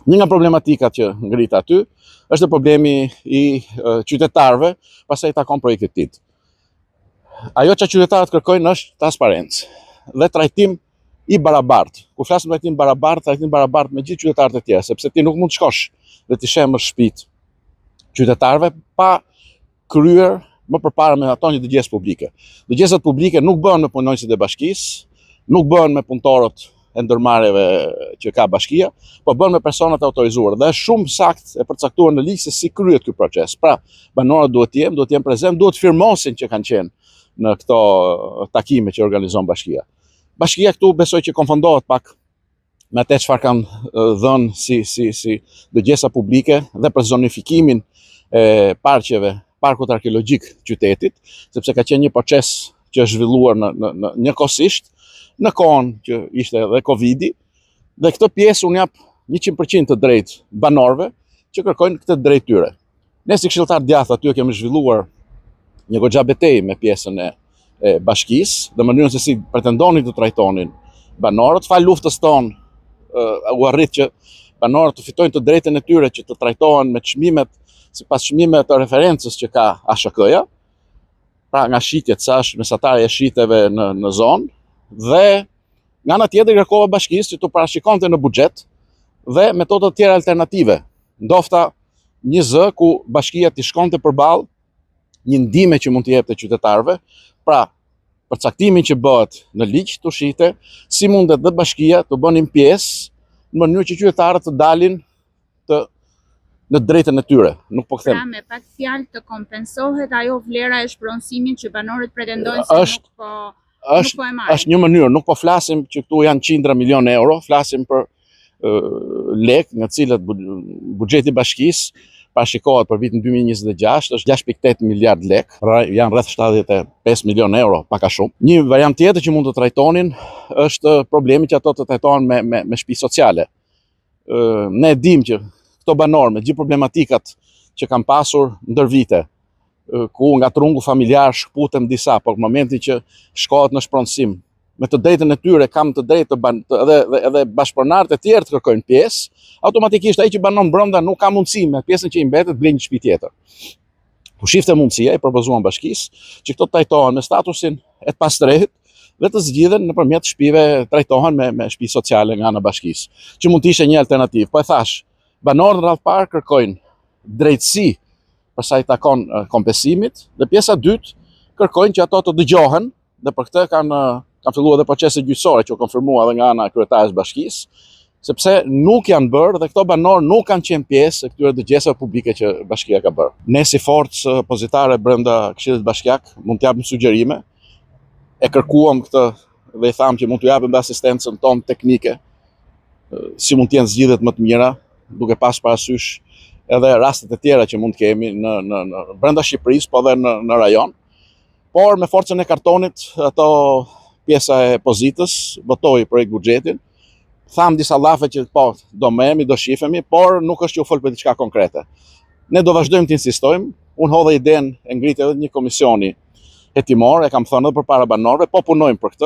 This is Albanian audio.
Një nga problematikat që ngrit aty është problemi i qytetarëve, pastaj i takon projektit. Ajo që qytetarët kërkojnë është transparencë dhe trajtim i barabartë. Kur flasim trajtim barabartë me gjithë qytetarët e tjerë, sepse ti nuk mund të shkosh dhe të shemësh shtëpitë qytetarëve pa kryer më përpara me ato një dëgjesë publike. Dëgjesat publike nuk bëhen me punonjësit e bashkisë, nuk bëhen me punëtorët e ndërmarrjeve që ka bashkia, po bën me personat e autorizuar dhe është shumë sakt e përcaktuar në ligj se si kryhet ky proces. Pra, banorët duhet të jenë prezent, duhet firmosin që kanë qenë në këto takime që organizon bashkia. Bashkia këtu besoj që konfondohet pak me atë çfarë kanë dhënë si dëgjesa publike dhe për zonifikimin e parqeve, parkut arkeologjik qytetit, sepse ka qenë një proces që është zhvilluar në njëkohësisht në kohën që ishte edhe Covidi, dhe këtë pjesë unë jap 100% të drejtë banorëve që kërkojnë këtë drejtë tyre. Ne si këshilltar djathtë aty kemi zhvilluar një goxha betejë me pjesën e bashkisë, dhe mënyrën se si pretendonin të trajtonin banorët. Fal luftës tonë u arrit që banorët të fitojnë të drejtën e tyre që të trajtohen me çmimet sipas çmimeve të referencës që ka ASHK-ja, pra nga shitjet sa është mesatarja e shitjeve në zonë, dhe nga ana tjetër kërkova bashkisë që të parashikonte në buxhet dhe metoda të tjera alternative. Ndofta një zë ku bashkia t'i shkonte përballë një ndihmë që mund t'i jepte qytetarëve, pra përcaktimin që bëhet në ligj të shite, si mundet dhe bashkia të bënin pjesë në mënyrë që qytetarët të dalin në drejtën e tyre. Nuk po them. Pra me pak fjalë të kompensohet ajo vlera e shpronësimit që banorët pretendojnë se nuk po e marrin. Është një mënyrë, nuk po flasim që këtu janë qindra milion euro, flasim për lek nga cilët buxheti i bashkisë parashikohet për vitin 2026 është 6.8 miliard lek, janë rreth 75 milion euro, pak a shumë. Një variant tjetër që mund të trajtonin është problemi që ato të trajtohen me shtëpi sociale. Ne dimë që këto banorë me gjithë problematikat që kanë pasur ndër vite, ku nga trungu familjar shkputen disa, por në momentin që shkohet në shpronësim, me të drejtën e tyre kam të drejtë edhe bashkëpronarët e tjerë të kërkojnë pjesë, automatikisht ai që banon brenda nuk ka mundësi me pjesën që i mbetet blej një shtëpi tjetër. Po shifte mundësia, i propozuan bashkisë që këto trajtohen me statusin e të pastrehit dhe të zgjidhen nëpërmjet shtëpive, trajtohen me shtëpi sociale nga ana bashkisë, që mund të ishte një alternativë. Po e thash, banorët në radhë parë kërkojnë drejtësi për sa i takon kompensimit, dhe pjesa dytë kërkojnë që ato të dëgjohen, dhe për këtë kanë filluar edhe procese gjyqësore që u konfirmua edhe nga ana e kryetares bashkisë, sepse nuk janë bërë dhe këto banorë nuk kanë qenë pjesë e këtyre dëgjesave publike që bashkia ka bërë. Ne si forcë opozitare brenda Këshillit Bashkiak mund të japim sugjerime, e kërkuam këtë dhe i thamë që mund të japim dhe asistencën tonë teknike, si mund të jenë zgjidhjet më të mira, duke pas parasysh edhe rastet e tjera që mund të kemi në brenda Shqipërisë, po edhe në rajon. Por me forcën e kartonit, ato pjesa e pozitës votoi projekt buxhetin. Tham disa llafe që po do mëhemi, do shifemi, por nuk është që u fol për diçka konkrete. Ne do vazhdojmë të insistojmë. Unë hodha idenë e ngrit edhe një komisioni hetimor, e kam thënë edhe përpara banorëve, po punojmë për këtë.